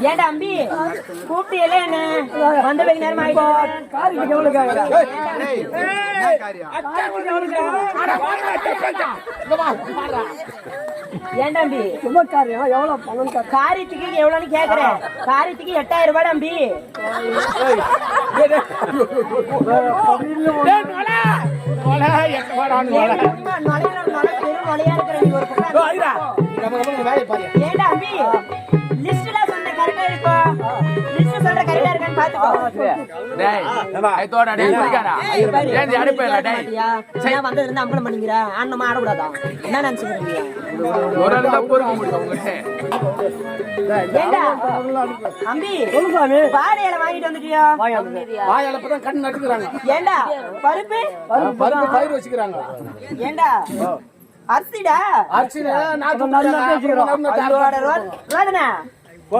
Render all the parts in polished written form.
ஏண்டா அம்பி கூப்பிட்டு என்ன வந்த வெகு நேரம் ஏண்டாம்பி சும்மா காரியம் எவ்வளவு பணம் காரியத்துக்கு எவ்வளவுன்னு கேக்குறேன் காரியத்துக்கு 8000 ரூபாய் அம்பி ஏண்டா அம்பி லிஸ்ட்ல சொன்ன கரெக்டா இருக்கா லிஸ்ட் சொல்ற கரெக்டா இருக்கான்னு பாத்துக்கோ டேய் ஐ தோடா டேய் குடிக்காடா ஏன் அடிப்பேல டேய் நான் வந்ததுல இருந்து அம்பளம் பண்ணிங்கற அண்ணமா ஆட கூடாதா என்ன நினைச்சுக்கிறீங்க ஒரு ஆளு தான் போற முடியும் உங்களுக்கு ஏண்டா அம்பி சொல்லுங்க பாறையில வாங்கிட்டு வந்துட்டியா வாயால பதான் கண்ணு நட்டுக்கறாங்க ஏண்டா பருப்பு பயிர் வச்சுக்கறாங்க ஏண்டா அரிசிடா அரிசிடா நான் நல்லா வச்சுக்கறோம்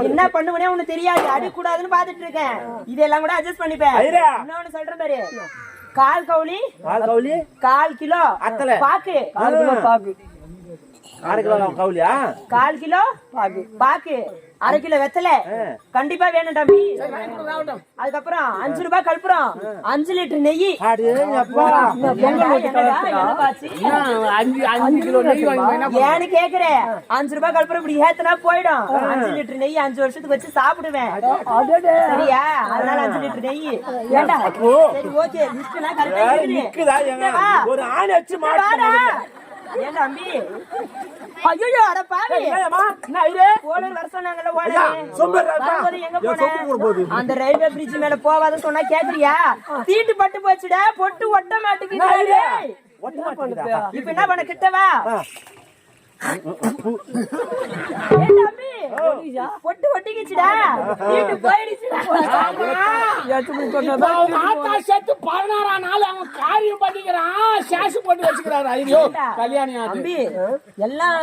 என்ன பண்ணுவனே உனக்கு தெரியாது அடி கூடாதுன்னு பாத்துட்டு இருக்கேன் இதெல்லாம் கூட அட்ஜஸ்ட் பண்ணிப்பேன் இன்னொன்னு சொல்றேன் பாரு கால் கிலோ பாக்கு 1/4 கிலோ பாக்கு 1/2 கிலோ வெத்தலை கண்டிப்பா வேணும் தம்பி அதுக்கப்புறம் 5 ரூபாய் கல்புரம் 5 லிட்டர் நெய் ஏன்னு கேக்குறேன் 5 ரூபாய் கல்புரம் இப்படி ஏத்தனா போயிடும் 5 லிட்டர் நெய் 5 வருஷத்துக்கு வச்சு சாப்பிடுவேன் சரியா அதனால 5 லிட்டர் நெய் ஏண்டா சரி ஓகே லிஸ்ட் எல்லாம் கரெக்டா ஒரு ஆணை வச்சு மாடா ஏன் தம்பி ஐயோ அட பாவி என்ன ஐரே ஓலர் வருஷம் நாங்கல ஓலர் எங்க போறே அந்த ரயில்வே பிரிட்ஜ் மேல போவாத சொன்னா கேக்குறியா தீட்டு பட்டு போச்சுடா பொட்டு ஒட்ட மாட்டேங்குது ஐரே ஒட்ட மாட்டேங்குதா இப்போ என்ன பண்ண கிட்ட வா ஏன் தம்பி பொட்டு ஒட்டிக்கிச்சுடா வீட்டு போயிடுச்சுடா ஆத்தா செத்து 16ஆம் நாள் அவன் காரியம் பண்ணிக்கிறான் சேஷு போட்டு வச்சுக்கிறாரு ஐயோ கல்யாணி தம்பி எல்லாம்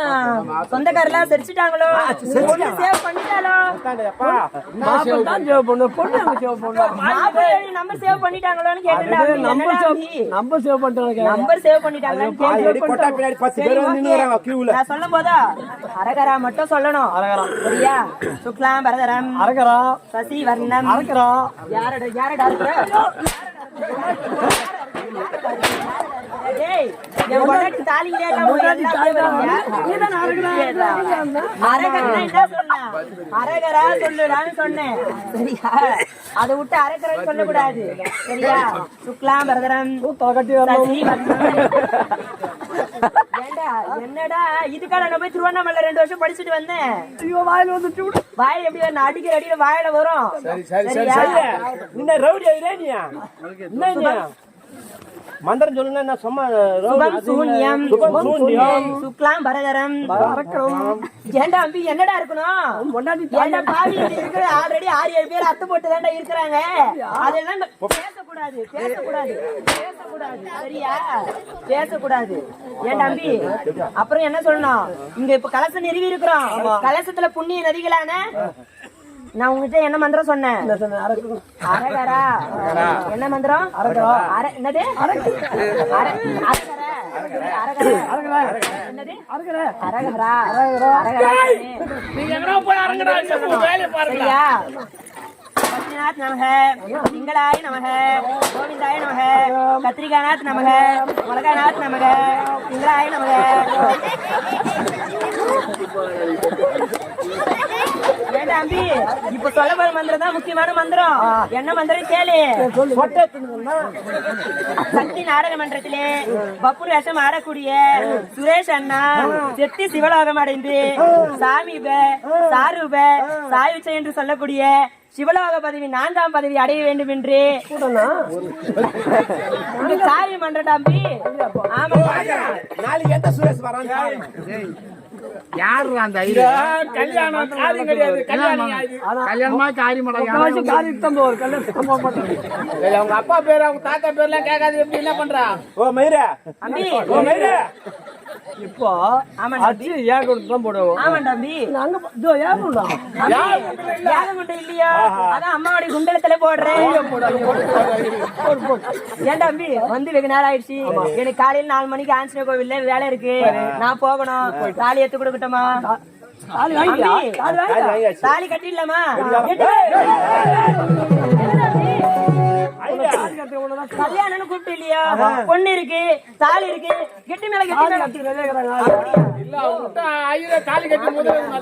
சொந்தக்காரெல்லாம் செரிச்சிட்டாங்களோ சேவ் பண்ணிட்டாலோ நம்பர் சேவ் பண்ணிட்டாங்களோன்னு கேட்டா நம்பர் சேவ் பண்ணிட்டாங்க நம்பர் சேவ் பண்ணிட்டாங்களான்னு நான் சொல்லும் போதா அரகரா மட்டும் சொல்லணும் சரியா சுக்லாம் பரதரம் அரகரா சசி வர்ணம் அரகரா யாரடா இருக்கிற டேய் என் உனக்கு தாலி கேட்டா அரகரா சொல்லுடான்னு சொன்னேன் சரியா அதை விட்டு அரகரா சொல்லக்கூடாது சரியா சுக்லாம் பரதரம் சசி வர்ணம் என்னடா இதுக்காக நான் போய் திருவண்ணாமலை 2 வருஷம் படிச்சுட்டு வந்தேன் வாயில வந்து வாயில் எப்படி வரணும் அடிக்கிற அடிக்கிற வாயில வரும் மந்திரம் சொல்லுங்க நான் சும்மா சூன்யம் சுக்லாம் பரதரம் ஏண்டா அம்பி என்னடா இருக்கணும் ஏண்டா பாவி இருக்கிற ஆல்ரெடி 6-7 பேர் அத்து போட்டு தாண்டா இருக்கிறாங்க அதெல்லாம் பேசக்கூடாது சரியா பேசக்கூடாது ஏண்டா அம்பி அப்புறம் என்ன சொல்லணும் இங்க இப்ப கலசம் நிறுவி இருக்கிறோம் கலசத்துல புண்ணிய நதிகளான நான் உங்ககிட்ட என்ன மந்திரம் சொன்னேன் அரகரா என்ன மந்திரம் என்னது சரியா பத்ரிநாத் நமக திங்களாய நமக கோவிந்தாய நமக கத்திரிகாநாத் நமக மொளகாநாத் நமக திங்களாய நமக ஏண்டாம்பி இப்ப சொல்ல போற மந்திரம் தான் முக்கியமான மந்திரம் என்ன மந்திரம் கேளு சக்தி நாடக மன்றத்திலே பப்புர் வேஷம் ஆடக்கூடிய சுரேஷ் அண்ணா செத்தி சிவலோகம் அடைந்து சாமீப சாரூப சாயுச்சை என்று சொல்லக்கூடிய சிவலோக பதவி 4ஆம் பதவி அடைய வேண்டும் என்று காரியம் பண்றடாம்பி ஆமா நாளைக்கு எந்த சுரேஷ் வரான் யாரு அந்த கல்யாணம் காரியம் கிடையாது கல்யாணமா காரியம் அவங்க அப்பா பேரு அவங்க தாத்தா பேர்லாம் கேட்காது எப்படி என்ன பண்றா ஓ மயிரா அம்பி ஓ மயிரா இப்போ அச்சு ஏகோடு போடுவோம் ஆமாண்டாம்பி நாங்க ஏகோடு இல்லையா அதான் அம்மாவுடைய குண்டலத்துல போடுறேன் ஏண்டாம்பி வந்து வெகு நேரம் ஆயிடுச்சு எனக்கு காலையில 4 மணிக்கு ஆஞ்சநேயர் கோவில்ல வேலை இருக்கு நான் போகணும் தாலி எடுத்து கொடுக்கட்டுமா தாலி கட்டிடலாமா கல்யாணம் கூப்பிட்டு இல்லையா பொண்ணு இருக்கு தாலி இருக்கு கெட்டி மேல கெட்டி தாலி கட்டி முதல்ல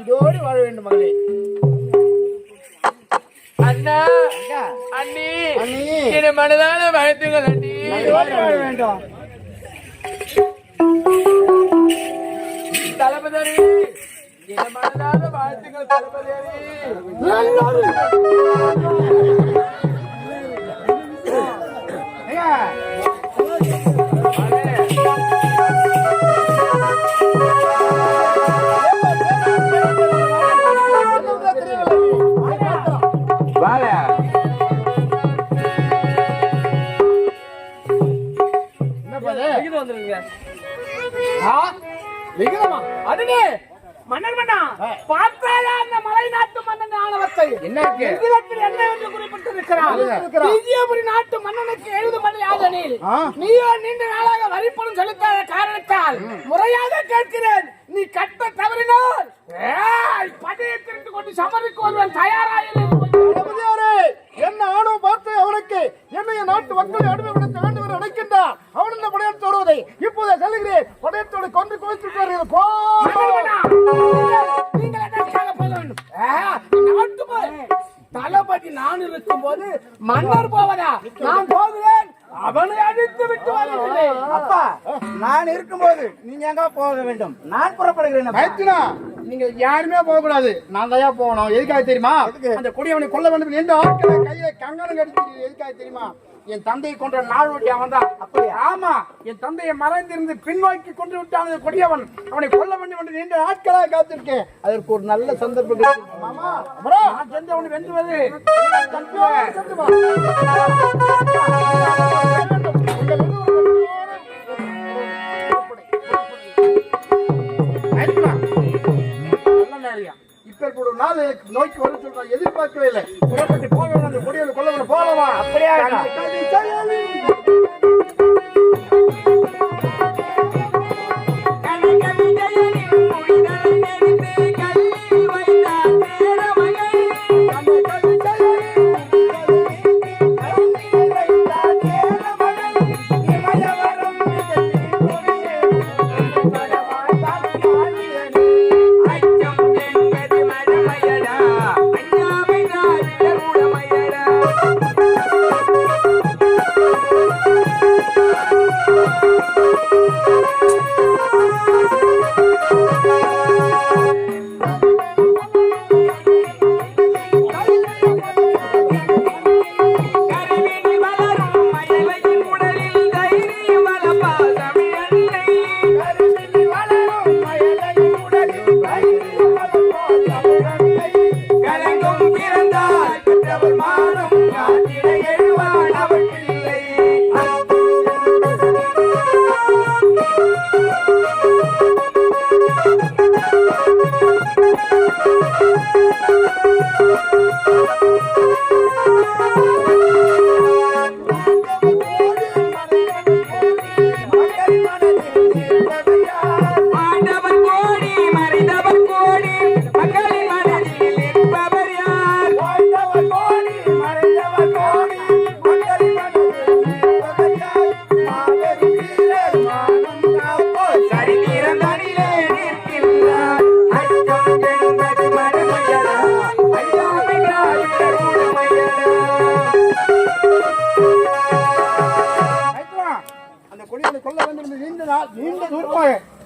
இதோடு வாழ வேண்டும் மகளே. அண்ணா அண்ணி என் மனதான வாழ்த்துங்கள் அண்ணி. இதோடு வாழ வேண்டும். தளபதி என் மனதான வாழ்த்துங்கள் தளபதி. மன்னர் மன்னா பார்த்தாயா அந்த மலை நாட்டு மன்னன் ஆணவத்தை என்ன என்று குறிப்பிட்டிருக்கிறார். விஜயபுரி நாட்டு மன்னனுக்கு 70 மணி ஆதனில் நீயோ நீண்ட நாளாக வரிப்பணம் செலுத்தாத காரணத்தால் முறையாக கேட்கிறேன். நீ கட்ட தவறினால் படையை திரண்டு கொண்டு சமருக்கு ஒருவன் தயாராக தளபதி நான் இருக்கும் போது மன்னர் போவதா? நான் போகிறேன், அவனை அடித்து விட்டு வருகிறேன். அப்பா நான் இருக்கும்போது நீங்க எங்க போக வேண்டும்? நான் புறப்படுகிறேன். மைத்துனா நீங்க யாருமே போக கூடாது. நான் தான் போகணும். எதுக்காக தெரியுமா? அந்த கொடியவனை கொல்ல வேண்டும் என்று ஆட்களை கையில கங்கணம் கடிச்சு எதுக்காக தெரியுமா? என் தந்தையை கொன்ற நாள்வடி அவன் தான். அப்படியா? ஆமா, என் தந்தையை மறைந்திருந்து பின்வாக்கி கொண்டு விட்டான் அந்த கொடியவன். அவனை கொல்ல வேண்டும் என்று நீண்ட ஆட்களாக காத்திருக்கேன். அதற்கு ஒரு நல்ல சந்தர்ப்பம் மாமா. நான் சென்று அவனை வென்றுவது. இப்ப ஒரு நாள் நோக்கி வர சொல்றான். எதிர்பார்க்கவே இல்லை. புறப்பட்டு போக அந்த கொடியவனை கொல்ல போகலாமா? அப்படியா?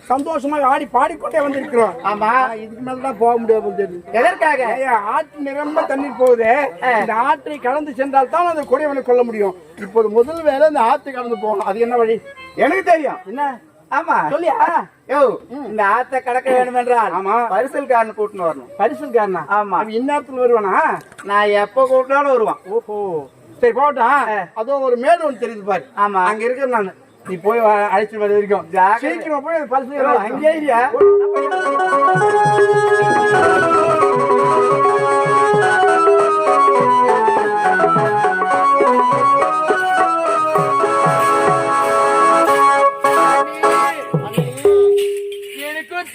சந்தோஷமாக ஆடி பாடிக்கொண்டே வந்திருக்கிறோம். ஆமா, இதுக்கு மேலதான் போக முடியாது. எதற்காக? ஆற்று நிரம்ப தண்ணீர் போகுது. இந்த ஆற்றை கடந்து சென்றால் தான் அந்த கொடியவனை கொல்ல முடியும். இப்போது முதல் வேலை இந்த ஆற்றை கடந்து போகணும். அது என்ன வழி? எனக்கு தெரியும். என்ன? ஆமா, சொல்லியா? இந்த ஆற்றை கடக்க வேண்டும் என்றால் ஆமா பரிசல்காரன் கூட்டின்னு வரணும். பரிசல்காரனா? ஆமா. இந்நேரத்துல வருவானா? நான் எப்ப கூட்டினாலும் வருவான். ஓஹோ, சரி போட்டா. அதுவும் ஒரு மேடு ஒன்று தெரியுது பாரு. ஆமா, அங்க இருக்கிற நான். நீ போய் அழைச்சிட்டு வர வரைக்கும் சீக்கிரம் போய் பரிசு அங்கே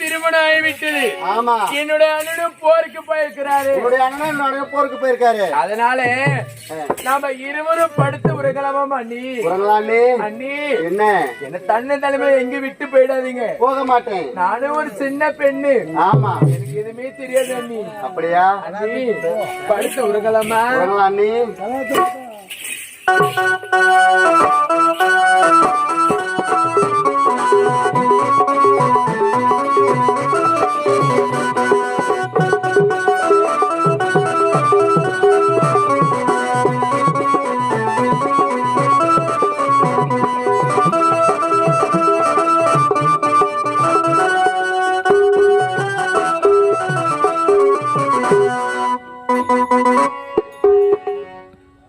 திருமணம் ஆகிவிட்டது. ஆமா, என்னுடைய அண்ணனும் போருக்கு போயிருக்கிறாரு. போருக்கு போயிருக்காரு. அதனால நாம இருவரும் படுத்து உறங்கலாமா அண்ணி? அண்ணி என்ன என்ன தன்னை தலைமையில எங்க விட்டு போயிடாதீங்க. போக மாட்டேன். நானும் ஒரு சின்ன பெண்ணு. ஆமா, எனக்கு எதுவுமே தெரியாது அண்ணி. அப்படியா? அண்ணி படுத்து உறங்கலாமா? அண்ணி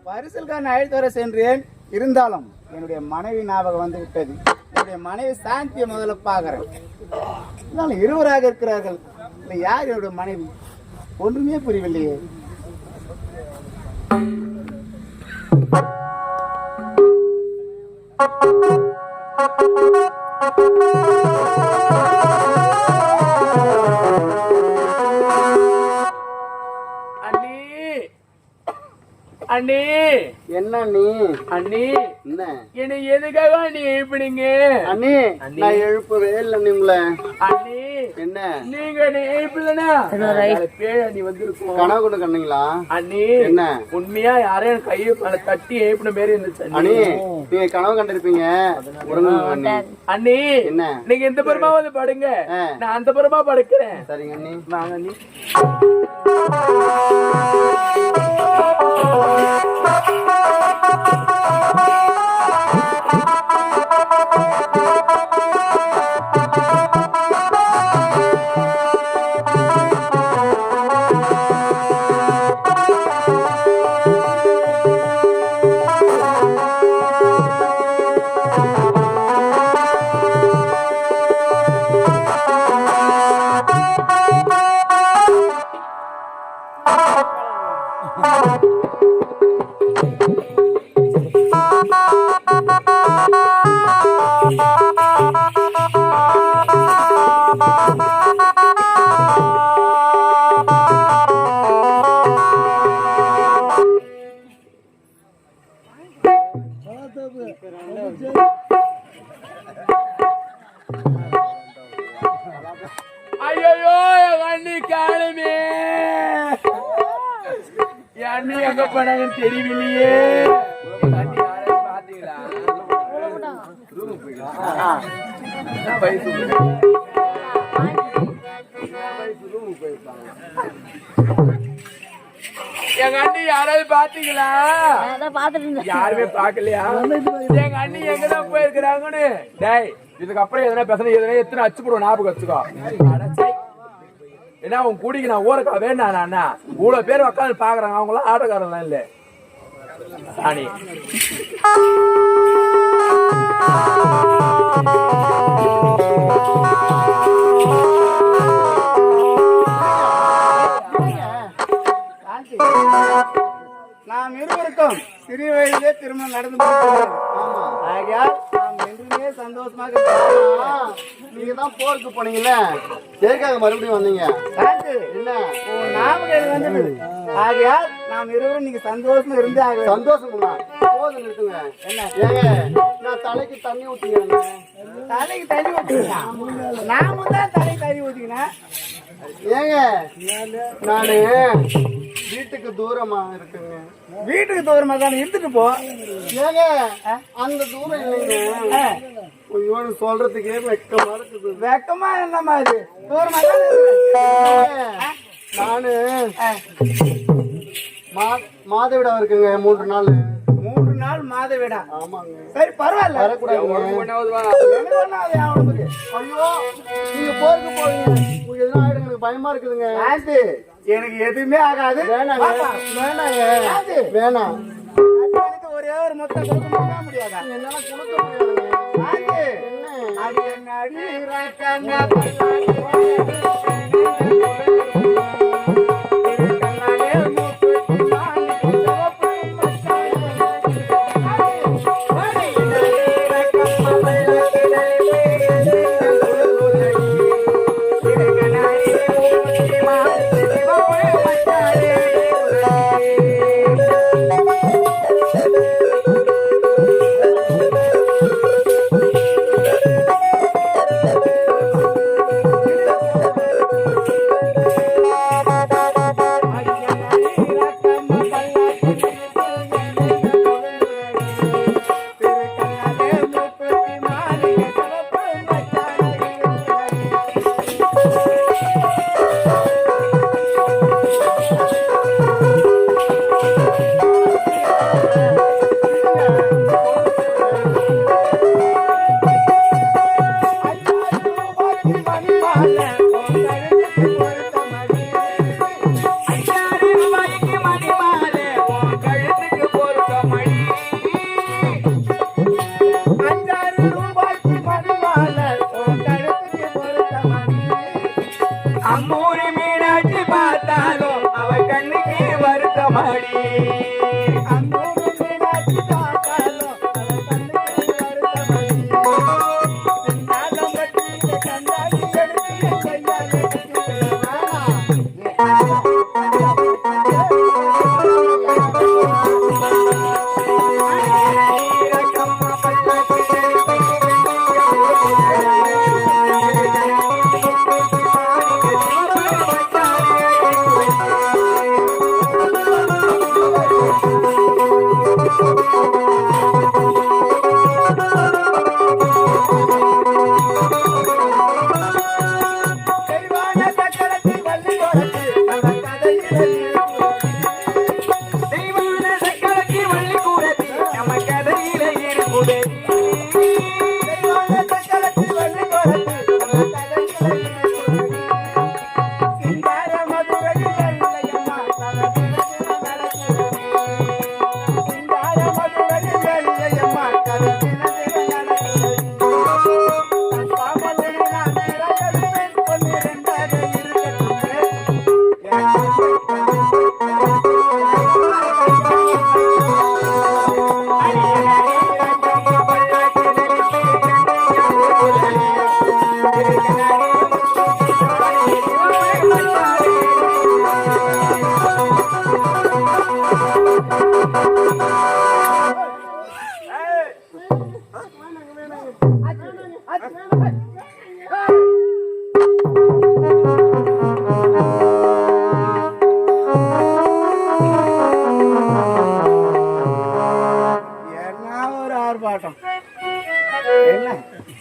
பரிசல்காரன் அழைத்து வர சென்றேன். இருந்தாலும் என்னுடைய மனைவி ஞாபகம் வந்து விட்டது. என்னுடைய மனைவி சாந்தியை முதல்ல பாக்குறேன். இருவராக இருக்கிறார்கள். இல்ல யார் என்னுடைய மனைவி? ஒன்றுமே புரியவில்லையே. அண்ணி என்ன நீ? அண்ணி என்ன என்னை எதுக்காக நீ எழுப்பினீங்க? அண்ணி நான் எழுப்பவே இல்லை. நீங்கள அண்ணி என்ன நீங்க பிள்ளைனா பேழ நீ வந்திருக்கோம் கனவு கொண்டு கண்ணீங்களா அண்ணி என்ன உண்மையா யாரையும் கையை தட்டி ஏப்பின மாரி இருந்துச்சு அண்ணி நீங்க கனவு கண்டிருப்பீங்க அண்ணி அண்ணி என்ன நீங்க இந்த புறமா வந்து படுங்க நான் அந்த புறமா படுக்கிறேன் சரிங்க அண்ணி வாங்க அண்ணி ஐயோ என் அண்ணி காணுமே என் அண்ணி எங்க போனாங்கன்னு தெரியலையே என் அண்ணி யாராவது பாத்தீங்களா எங்க அண்ணி யாராவது பாத்தீங்களா யாருமே பாக்கலையா எங்க அண்ணி எங்கதான் போயிருக்கிறாங்கன்னு டேய் இதுக்கப்புறம் எதனா பேசணும் எதனா எத்தனை அச்சு போடுவோம் ஞாபகம் வச்சுக்கோ ஏன்னா உன் கூடிக்கு நான் ஊரக்கா வேண்டாம் அண்ணா இவ்வளவு பேர் உட்காந்து பாக்குறாங்க அவங்க எல்லாம் ஆட்டக்காரன்லாம் இல்ல சாணி நாம் இருவருக்கும் சிறிய வயதிலே திருமணம் நடந்து ஆகையால் நாம் என்றுமே சந்தோஷமாக நீங்க தான் போருக்கு போனீங்கல்ல எதுக்காக மறுபடியும் வந்தீங்க என்ன ஞாபகம் வந்தது ஆகையால் நாம் இருவரும் நீங்க சந்தோஷமா இருந்தே ஆக சந்தோஷம் போதும் இருக்குங்க என்ன ஏங்க நான் தலைக்கு தண்ணி ஊத்திங்க தலைக்கு தண்ணி ஊத்தினா நாம தான் தலைக்கு தண்ணி ஊத்திக்கினா ஏங்க நானு வீட்டுக்கு தூரமா இருக்குங்க வீட்டுக்கு தூரமா தான் இருந்துட்டு போ ஏங்க அந்த தூரம் இல்லைங்க ஐயோ சொல்றதுக்கே வெக்கமா இருக்குது வெக்கமா என்னமா இது தூரமா நானு மாதவிடா இருக்குங்க 3 நாள் 3 நாள் மாதவிடா ஆமாங்க சரி பரவாயில்ல வரக்கூடாது ஐயோ நீங்க போருக்கு போவீங்க உங்களுக்கு எதுவும் ஆயிடுங்க எனக்கு பயமா இருக்குதுங்க எனக்கு எதுவுமே ஆகாது வேணாங்க வேணாங்க வேணாம் எனக்கு ஒரே ஒரு மொத்தம் கொடுக்க முடியாதா என்னால கொடுக்க முடியாதுங்க அது என்ன அடி ராக்காங்க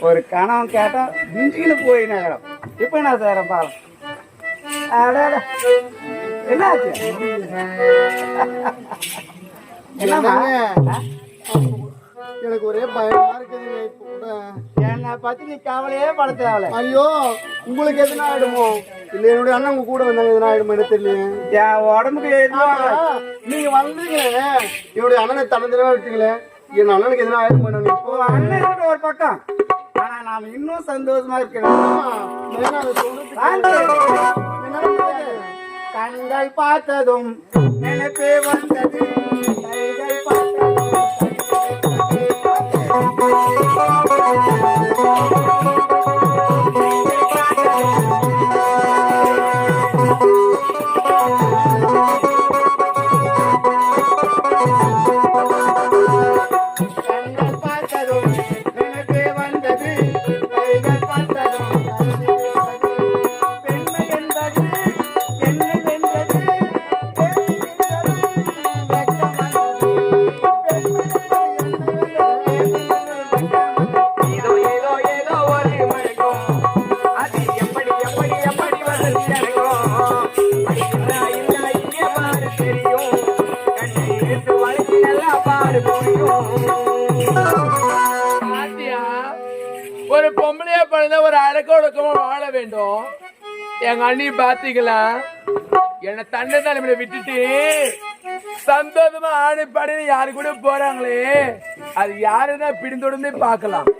ஒரு கணவன் கேட்டா மிஞ்சின்னு போய் நகரம் இப்ப என்ன செய்யறேன் பாலம் என்னாச்சு என்னம்மா? எனக்கு ஒரே பயமா இருக்குதுங்க இப்போ கூட. என்னை பத்தி நீ கவலையே பட தேவல. ஐயோ உங்களுக்கு எதுனா ஆயிடுமோ இல்ல என்னுடைய அண்ணன் உங்க கூட வந்தாங்க எதுனா ஆயிடுமோ எனக்கு தெரியல. என் உடம்புக்கு எதுவும் நீங்க வந்தீங்களே என்னுடைய அண்ணனை தனதினமா விட்டீங்களே என் அண்ணனுக்கு எதுனா ஆயிடுமோ இப்போ அண்ணன் இருக்கிற ஒரு பக்கம் ஆனா நாம இன்னும் சந்தோஷமா இருக்கிறோம். கண்கள் பார்த்ததும் நினைப்பே வந்தது கைகள் பார்த்ததும் நினைப்பே வந்தது கைகள் பார்த்ததும் பெண்மை என்பது என்ன வென்றது ஏதோ ஏதோ ஏதோ ஒரு மயக்கம் அது எப்படி எப்படி எப்படி வந்து இறங்கும் இங்கே பாரு தெரியும் கண்ணை எடுத்து வளைச்சி நல்லா பாரு புரியும். ஒரு பொம்பளையா பிறந்த ஒரு அடக்க ஒடுக்கமா வாழ வேண்டும். எங்க அண்ணி பாத்தீங்களா என்ன தண்டை தலைமையில விட்டுட்டு சந்தோஷமா ஆணி பாடினு யாரு கூட போறாங்களே அது யாருதான் பிடிந்தொடர்ந்து பார்க்கலாம்.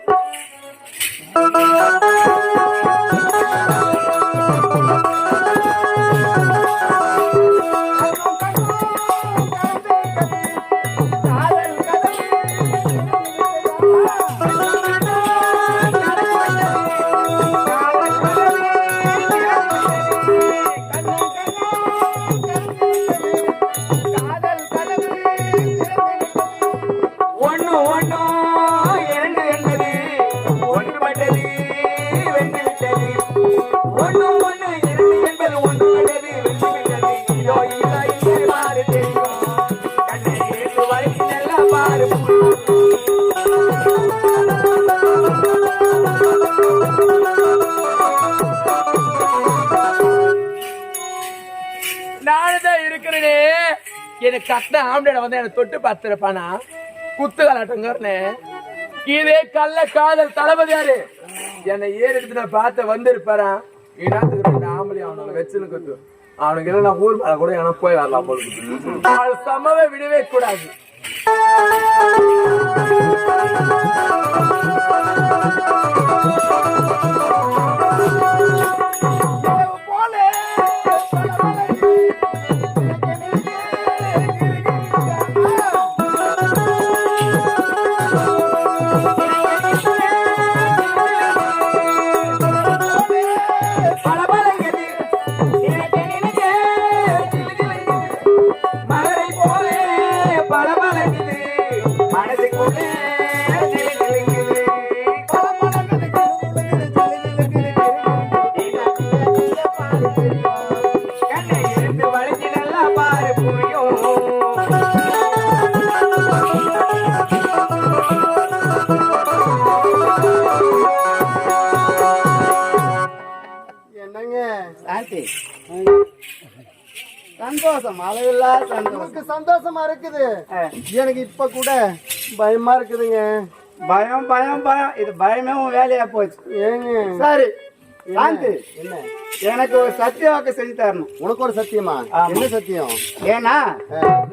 நானுதான் இருக்கிறேனே எனக்கு கட்ட ஆம்பளை வந்து என்ன தொட்டு பார்த்துருப்பானா குத்து கலாட்டங்கன்னு இதே கல்ல காதல் தளபதி யாரு என்னை ஏறி எடுத்து நான் பார்த்த வந்திருப்பாரா இனாத்துக்கு ரெண்டு ஆம்பளை அவனை வச்சுன்னு கத்து அவனுக்கு என்ன நான் ஊர் மேல கூட எனக்கு போய் வரலாம் போல சமவை விடவே கூடாது. சந்தோஷம் அளவில்லா சந்தோஷம் சந்தோஷமா இருக்குது. எனக்கு இப்ப கூட பயமா இருக்குதுங்க. பயம் பயம் பயம் இது பயமே உன் வேலையா போச்சு. ஏங்க சரி சாந்தி என்ன எனக்கு ஒரு சத்திய வாக்கு செஞ்சு தரணும். உனக்கு ஒரு சத்தியமா? என்ன சத்தியம்? ஏன்னா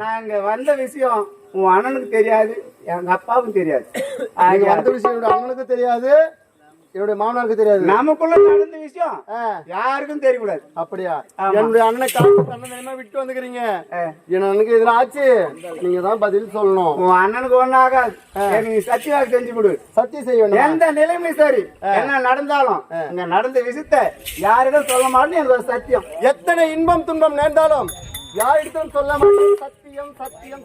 நான் இங்க வந்த விஷயம் உன் அண்ணனுக்கு தெரியாது எங்க அப்பாவுக்கும் தெரியாது. அந்த விஷயம் என்னோட அண்ணனுக்கு தெரியாது என்னுடைய மாமனாருக்கு தெரியாது. நமக்குள்ள நடந்த விஷயம் யாருக்கும் தெரியக்கூடாது. அப்படியா? என்னுடைய அண்ணனை கண்ணனை விட்டு வந்துக்கிறீங்க. என் அண்ணனுக்கு எதுனா ஆச்சு நீங்க தான் பதில் சொல்லணும். உன் அண்ணனுக்கு ஒன்னும் ஆகாது. நீ சத்தியவாக்கு செஞ்சு கொடு. சத்தியம் செய்யணும். எந்த நிலைமை சரி என்ன நடந்தாலும் இங்க நடந்த விஷயத்த யாரிடம் சொல்ல மாட்டேன். எனக்கு ஒரு சத்தியம். எத்தனை இன்பம் துன்பம் நேர்ந்தாலும் யாரிடத்தும் சொல்ல மாட்டேன். சத்தியம் சத்தியம்.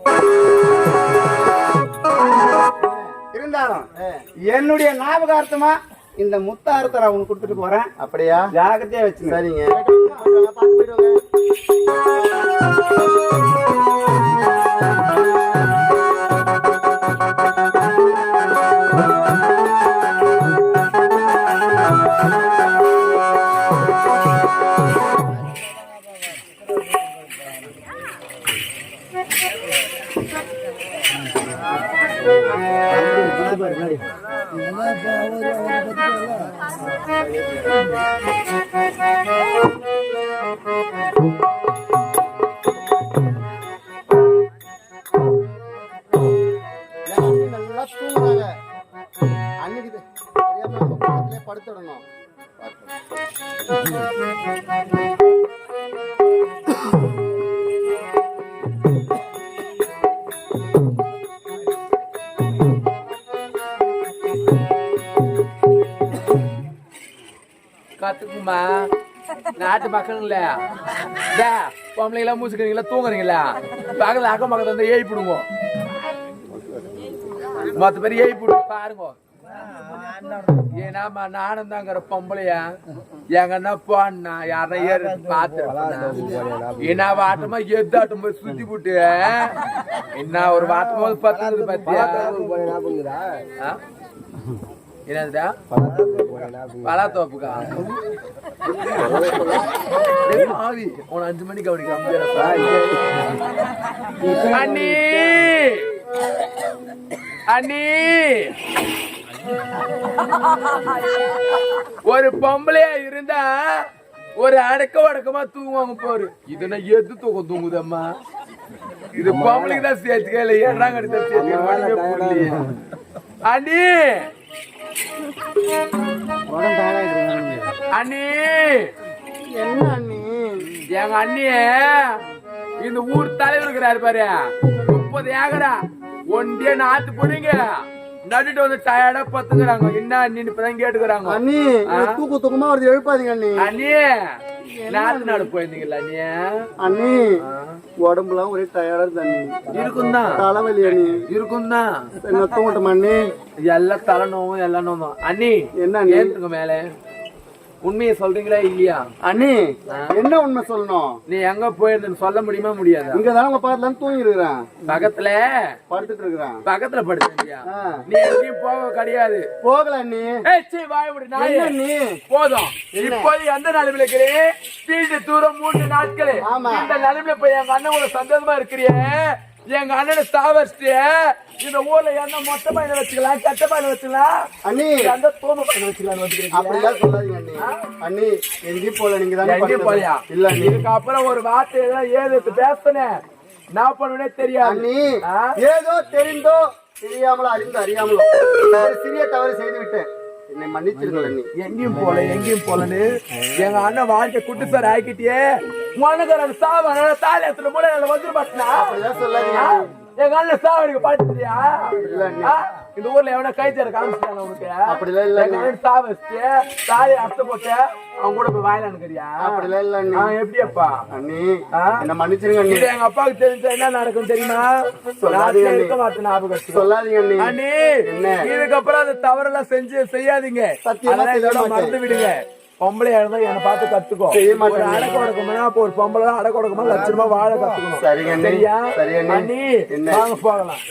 இருந்தாலும் என்னுடைய ஞாபகார்த்தமா இந்த முத்தாரத்தை நான் உனக்கு கொடுத்துட்டு போறேன். அப்படியா? ஜாகிரதையா வச்சு. சரிங்க. பார்த்து போயிடுவாங்க. நல்லா தூங்குறாங்க. அன்னைக்கு தெரியாம நம்ம பக்கத்துலயே படுத்துடணும். கத்துக்குமா நாட்டு மக்களுங்கள பொம்பளை எல்லாம் மூச்சுக்கிறீங்களா தூங்குறீங்களா பக்கத்துல அக்கம் பக்கத்துல வந்து ஏழிப்பிடுங்க மொத்த பேர் ஏழிப்பிடு பாருங்க ஏன்னாமா நானும் தாங்கிற பொம்பளையா எங்கன்னா போனா யாரா ஏறு பாத்துருப்பேன் என்ன வாட்டமா எதாட்டும் போய் சுத்தி போட்டு என்ன ஒரு வாட்டும் போது பத்து பத்தியா என்னதுடா பலாத்தோப்புக்கா ஆவி உன 5 மணிக்கு அவனுக்கு அண்ணி அண்ணி ஒரு பொம்பளையா இருந்தா ஒரு அடக்கமா தூங்குவாங்க போரு இதுனா எது தூக்கம் தூங்குதம்மா இது பொம்பளைக்கு தான் சேர்த்துக்க இல்ல ஏறாங்க சேர்த்துக்க அண்ணி அண்ணி என்ன அண்ணி? எங்க அண்ணிய இந்த ஊர் தலைவர் இருக்கிறாரு பாரு 30 ஏக்கரா ஒன்றே நாத்து போடுங்க நட்டுட்டு வந்து டயர்டா பத்துக்கிறாங்க என்ன அண்ணி இப்பதான் கேட்டுக்கிறாங்க அண்ணி தூக்கமா வருது, எழுப்பாதீங்க அண்ணி. அண்ணி நாத்து நாடு போயிருந்தீங்களா அண்ணி? அண்ணி உடம்புலாம் ஒரே டயர்டா இருக்கு அண்ணி. இருக்கும் தான் தலைவலி அண்ணி. இருக்கும் தான் என்ன தூங்கட்டுமா அண்ணி? எல்லாம் தலை நோவும் எல்லாம் நோவும் அண்ணி என்ன அண்ணி? ஏத்துங்க மேல உண்மையை சொல்றீங்களா இல்லையா? அண்ணி என்ன உண்மை சொல்லணும்? நீ எங்க போயிருந்தன்னு சொல்ல முடியுமா முடியாது? இங்கதான் உங்க பக்கத்துல தூங்கி இருக்கிறேன், பக்கத்துல படுத்துட்டு இருக்கிறேன். பக்கத்துல படுத்தியா? நீ எங்கேயும் போக கிடையாது. போகல அண்ணி. நீ போதும். இப்போது எந்த நிலைமையில இருக்கிறே? வீட்டு தூரம் 3 நாட்கள். இந்த நிலைமையில போய் எங்க அண்ணன் கூட சந்தோஷமா இருக்கிறிய. எங்க அண்ணனை சாவடிச்சு இந்த ஊர்ல என்ன மொத்த பையனை வச்சுக்கலாம், கட்ட பையனை வச்சுக்கலாம், அண்ணி அந்த தோம பையனை வச்சுக்கலாம். அப்படிலாம் சொல்லாதீங்க அண்ணி. அண்ணி எங்கேயும் போல, நீங்க தான் எங்கேயும் போலியா? இல்ல இதுக்கப்புறம் ஒரு வார்த்தை ஏது பேசுனேன் நான் பண்ணுவே தெரியாது அண்ணி. ஏதோ தெரிந்தோ தெரியாமலோ அறியாமலோ சிறிய தவறு செய்து விட்டேன், என்னை மன்னிச்சிருங்கள் அண்ணி. எங்கேயும் போலன்னு எங்க அண்ணன் வாழ்க்கை குட்டு சார் ஆக்கிட்டியே உனக்கு சாவ தாலி எத்தனை மூட வந்துரு பாட்டினா சொல்லாதீங்க. எங்க அண்ணன் சாவடிக்க பாட்டுறியா? இந்த ஊர்ல எவனா கைச்சார காமிச்சிட்டாங்க உனக்கு? அப்படிலாம் இல்ல. எங்க அண்ணன் சாவ வச்சு தாலி அர்த்த போட்டு அவங்க கூட போய் வாயிலானுக்கிறியா? அப்படிலாம் இல்ல அண்ணி. எப்படியப்பா அண்ணி என்ன மன்னிச்சிருங்க அண்ணி. எங்க அப்பாவுக்கு தெரிஞ்சா என்ன நடக்கும் தெரியுமா? இருக்க மாட்டேன் ஞாபகம் சொல்லாதீங்க அண்ணி. அண்ணி இதுக்கப்புறம் அந்த தவறெல்லாம் செய்யாதீங்க, மறந்து விடுங்க. பொம்பளையா இருந்தா என்ன பார்த்து கத்துக்கோ. ஒரு அடக்க உடக்கமா ஒரு பொம்பளை அடக்க உடக்கமா லட்சமா வாழ கத்துக்கணும். சரிங்க சரியா? சரி அண்ணி வாங்க போகலாம்.